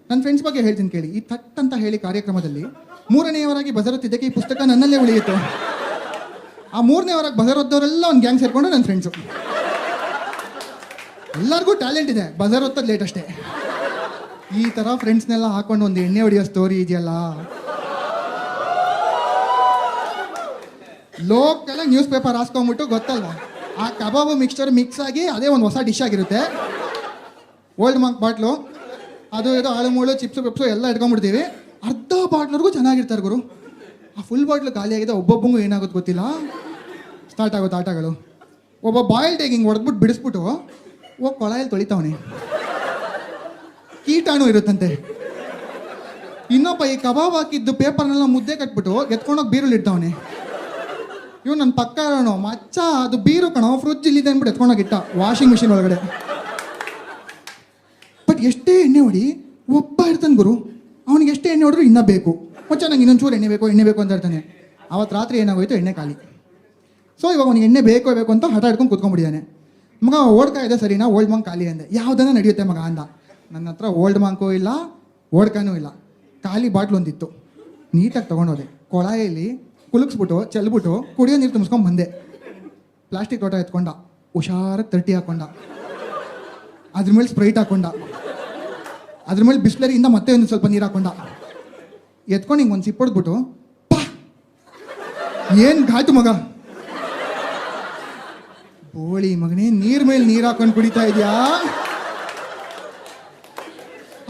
ನನ್ನ ಫ್ರೆಂಡ್ಸ್ ಬಗ್ಗೆ ಹೇಳ್ತೀನಿ ಕೇಳಿ. ಈ ಥಟ್ ಅಂತ ಹೇಳಿ ಕಾರ್ಯಕ್ರಮದಲ್ಲಿ 3ನೇಯವರಾಗಿ ಬಜರುತ್ತಿದ್ದಕ್ಕೆ ಈ ಪುಸ್ತಕ ನನ್ನಲ್ಲೇ ಉಳಿಯಿತು. ಆ 3ನೇವರಾಗಿ ಬಜರೊದ್ದವರೆಲ್ಲ ಒಂದು ಗ್ಯಾಂಗ್ ಸೇರ್ಕೊಂಡು ನನ್ನ ಫ್ರೆಂಡ್ಸು. ಎಲ್ಲರಿಗೂ ಟ್ಯಾಲೆಂಟ್ ಇದೆ, ಬಜರೊತ್ತದ್ದು ಲೇಟ್ ಅಷ್ಟೇ. ಈ ಥರ ಫ್ರೆಂಡ್ಸ್ನೆಲ್ಲ ಹಾಕೊಂಡು ಒಂದು ಎಣ್ಣೆ ಹೊಡೆಯೋ ಸ್ಟೋರಿ ಇದೆಯಲ್ಲ, ಲೋಕಲ್ ನ್ಯೂಸ್ ಪೇಪರ್ ಹಾಸ್ಕೊಂಬಿಟ್ಟು ಗೊತ್ತಲ್ವಾ, ಆ ಕಬಾಬು ಮಿಕ್ಸ್ಚರ್ ಮಿಕ್ಸ್ ಆಗಿ ಅದೇ ಒಂದು ಹೊಸ ಡಿಶ್ ಆಗಿರುತ್ತೆ. ಓಲ್ಡ್ ಮಂಕ್ ಬಾಟ್ಲು, ಅದು ಇದು ಆಳು ಮೂಳು ಚಿಪ್ಸು ಪಿಪ್ಸು ಎಲ್ಲ ಇಟ್ಕೊಂಡ್ಬಿಡ್ತೀವಿ. ಅರ್ಧ ಬಾಟ್ಲರ್ಗೂ ಚೆನ್ನಾಗಿರ್ತಾರೆ ಗುರು. ಆ ಫುಲ್ ಬಾಟ್ಲು ಖಾಲಿ ಆಗಿದೆ, ಒಬ್ಬೊಬ್ಬಂಗೂ ಏನಾಗುತ್ತೆ ಗೊತ್ತಿಲ್ಲ. ಸ್ಟಾರ್ಟ್ ಆಗುತ್ತೆ ಆಟಗಳು. ಒಬ್ಬ ಬಾಯ್ಲ್ಡ್ ಎಗ್ ಹಿಂಗೆ ಹೊಡೆದ್ಬಿಟ್ಟು ಬಿಡಿಸ್ಬಿಟ್ಟು ಹೋಗಿ ಕೊಳಾಯಲ್ಲಿ ತೊಳಿತಾವನೆ, ಕೀಟಾಣು ಇರುತ್ತಂತೆ. ಇನ್ನೊಬ್ಬ ಈ ಕಬಾಬ್ ಹಾಕಿದ್ದು ಪೇಪರ್ನೆಲ್ಲ ಮುದ್ದೆ ಕಟ್ಬಿಟ್ಟು ಎತ್ಕೊಂಡೋಗಿ ಬೀರುಲ್ಲಿ ಇಡ್ತಾವನೆ. ಇವ್ ನನ್ನ ಪಕ್ಕ ಇರೋನು ಮಚ್ಚ, ಅದು ಬೀರು ಕಣೋ, ಫ್ರಿಜ್ ಇಲ್ಲಿದೆ ಅಂದ್ಬಿಟ್ಟು ಎತ್ಕೊಂಡೋಗಿ ಇಟ್ಟ ವಾಷಿಂಗ್ ಮಿಷಿನ್ ಒಳಗಡೆ. ಬಟ್ ಎಷ್ಟೇ ಎಣ್ಣೆ ಹೊಡಿ ಒಬ್ಬ ಇರ್ತಾನೆ ಗುರು, ಅವನಿಗೆ ಎಷ್ಟೇ ಎಣ್ಣೆ ಹೊಡೆದ್ರು ಇನ್ನೂ ಬೇಕು, ಮಚ್ಚ ನಂಗೆ ಇನ್ನೊಂಚೂರು ಎಣ್ಣೆ ಬೇಕು ಅಂತ ಇರ್ತಾನೆ. ಅವತ್ತು ರಾತ್ರಿ ಏನಾಗೋಯ್ತು, ಎಣ್ಣೆ ಖಾಲಿ. ಸೊ ಇವಾಗ ಅವನಿಗೆ ಎಣ್ಣೆ ಬೇಕು ಅಂತ ಹಠ ಹಿಡ್ಕೊಂಡು ಕೂತ್ಕೊಂಡ್ಬಿಟ್ಟಿದ್ದಾನೆ. ಮಗ ಓಡ್ಕಾ ಇದೆ ಸರಿನಾ, ಓಲ್ಡ್ ಮಂಕ್ ಖಾಲಿ ಅಂದೆ. ಯಾವುದನ್ನ ನಡೆಯುತ್ತೆ ಮಗ ಅಂದ. ನನ್ನ ಹತ್ರ ಓಲ್ಡ್ ಮಂಕು ಇಲ್ಲ, ಓಡ್ಕಾನೂ ಇಲ್ಲ, ಖಾಲಿ ಬಾಟ್ಲು ಒಂದಿತ್ತು. ನೀಟಾಗಿ ತೊಗೊಂಡೋದೆ, ಕೊಳಾಯಲ್ಲಿ ಕುಲುಕ್ಸ್ಬಿಟ್ಟು ಚೆಲ್ಬಿಟ್ಟು ಕುಡಿಯೋ ನೀರು ತುಂಬಿಸ್ಕೊಂಡು ಬಂದೆ. ಪ್ಲಾಸ್ಟಿಕ್ ಲೋಟ ಎತ್ಕೊಂಡ, ಹುಷಾರಾಗಿ 30 ಹಾಕೊಂಡ, ಅದ್ರ ಮೇಲೆ ಸ್ಪ್ರೈಟ್ ಹಾಕೊಂಡ, ಅದ್ರ ಮೇಲೆ ಬಿಸ್ಲರಿಯಿಂದ ಮತ್ತೆ ಒಂದು ಸ್ವಲ್ಪ ನೀರು ಹಾಕೊಂಡ, ಎತ್ಕೊಂಡು ಹಿಂಗೆ ಒಂದು ಸಿಪ್ ಹೊಡ್ಬಿಟ್ಟು ಪಾ, ಏನು ಘಾಟು ಮಗ, ಬೋಳಿ ಮಗನೇ, ನೀರ್ ಮೇಲೆ ನೀರು ಹಾಕೊಂಡು ಕುಡಿತಾ ಇದೆಯಾ?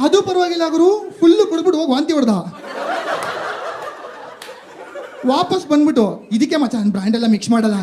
ಅದು ಪರವಾಗಿಲ್ಲ ಗುರು, ಫುಲ್ಲು ಕುಡ್ಬಿಟ್ಟು ಹೋಗಿ ವಾಂತಿ ಹೊಡೆದ. ವಾಪಸ್ ಬಂದ್ಬಿಟ್ಟು ಇದಕ್ಕೆ ಮಚ್ಚ ಬ್ರ್ಯಾಂಡ್ ಎಲ್ಲ ಮಿಕ್ಸ್ ಮಾಡಲ್ಲ.